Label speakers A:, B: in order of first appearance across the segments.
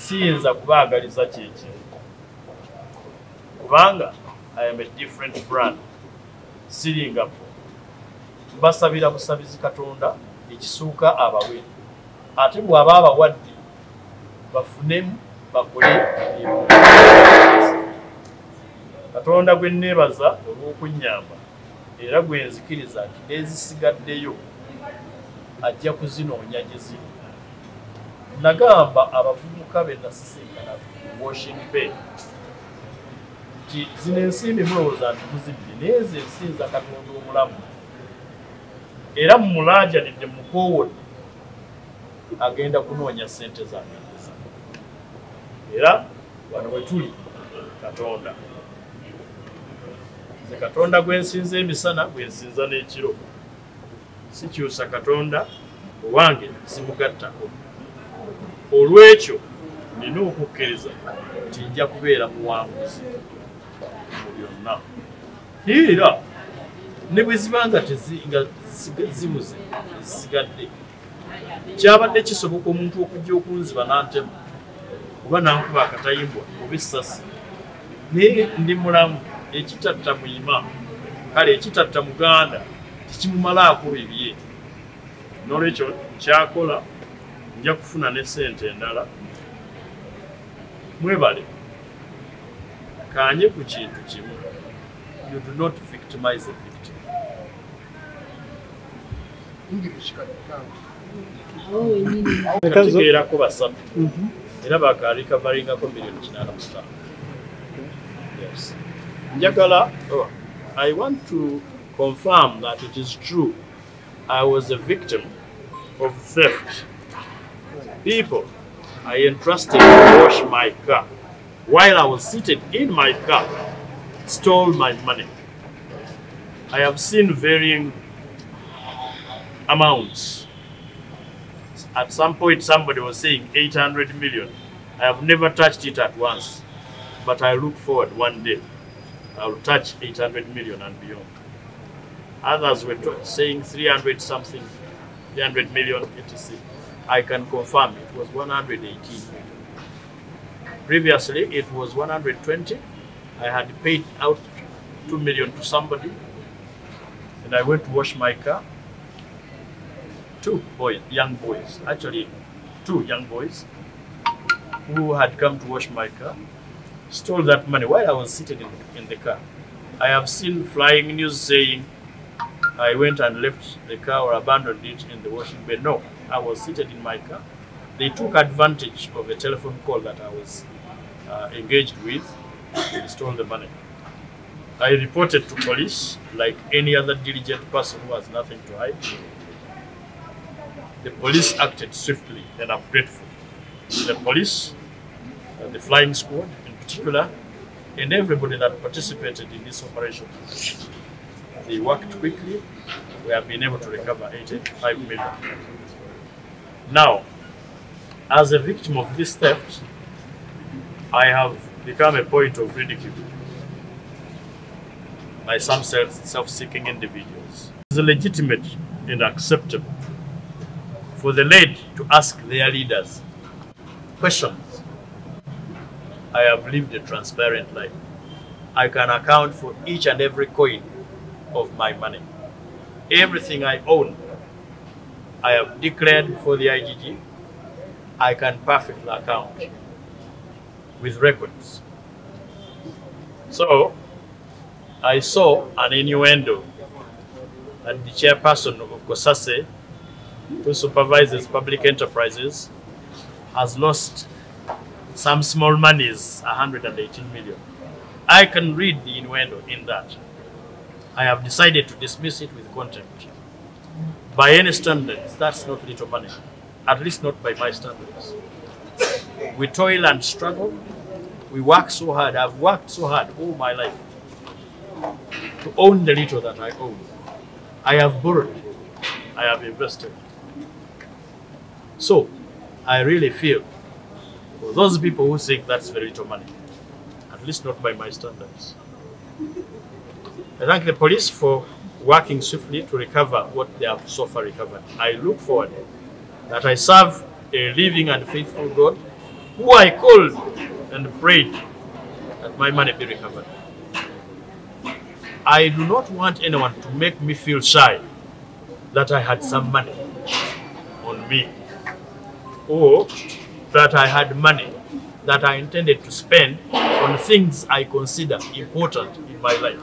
A: siyinza kubaagaliza kyeki kubanga I am a different brand siringa mbasabira busabizi Katonda ekisuuka abawe ate bw'aba abawadde bafunemu bakole Katonda gwe nneebaza olw'okunnyamba era gwe nzikiriza nti n'ezisigaddeyo ajja kuzinoonya gye ziri. Nagamba abavubuka be nasisinkana Washing Bay nti zino ensimbi mulowooza nti muzibye naye ze nsinza Katonda omulamu era mumulaajanidde mukoowodde agenda kunoonya ssente zange era wano we tuli Katonda nze Katonda gwe nsinza emisana gwe nsinza n'ekiro sikyusa Katonda owange simugattako olw'ekyo nina okukkiriza nti nja kubeera muwanguzi mu byonna era ne bwe ziba nga zibuze zisigadde kyabadde kisoboka omuntu okujja okunziba n'antema oba nankuba akatayimbwa oba essasi naye ndi mulamu ekitatta muyima kale ekitatta muganda tekimumalaako bibye n'olwekyo kyakola nja kufuna ne ssente endala mwebale kanye ku kintu kimu you do not victimize a victim katugeerako basatu era bakarikavaringako $885,000. Yes. Njagala, I want to confirm that it is true I was a victim of theft. People I entrusted to wash my car while I was seated in my car stole my money. I have seen varying amounts. At some point somebody was saying 800 million. I have never touched it at once, but I look forward one day I will touch 800 million and beyond. Others were saying 300 something, 300 million, etc. I can confirm it was 118 million. Previously it was 120. I had paid out 2 million to somebody and I went to wash my car. Two young boys, actually 2 young boys who had come to wash my car stole that money while I was sitting in the car. I have seen flying news saying I went and left the car or abandoned it in the washing bay. No, I was seated in my car. They took advantage of a telephone call that I was engaged with and stole the money. I reported to police like any other diligent person who has nothing to hide. The police acted swiftly and I'm grateful. The police, the flying squad in particular, and everybody that participated in this operation. They worked quickly. We have been able to recover 85 million. Now, as a victim of this theft, I have become a point of ridicule by some self-seeking individuals. It is legitimate and acceptable for the led to ask their leaders questions. I have lived a transparent life. I can account for each and every coin of my money. Everything I own, I have declared for the IGG. I can perfectly account with records. So, I saw an innuendo that the chairperson of COSASE, who supervises public enterprises, has lost some small monies, 118 million. I can read the innuendo in that. I have decided to dismiss it with contempt. By any standards, that's not little money, at least not by my standards. We toil and struggle. We work so hard. I've worked so hard all my life to own the little that I own. I have borrowed. I have invested. So, I really feel for those people who think that's very little money, at least not by my standards. I thank the police for working swiftly to recover what they have so far recovered. I look forward that I serve a living and faithful God who I called and prayed that my money be recovered. I do not want anyone to make me feel shy that I had some money on me, or that I had money that I intended to spend on things I consider important in my life.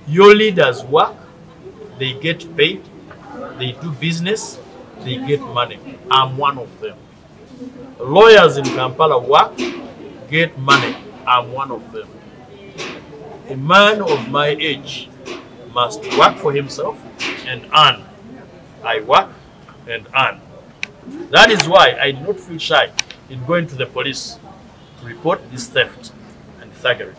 A: Your leaders work, they get paid, they do business, they get money. I'm one of them. Lawyers in Kampala work, get money. I'm one of them. A man of my age must work for himself and earn. I work and earn. That is why I do not feel shy in going to the police to report this theft and thuggery.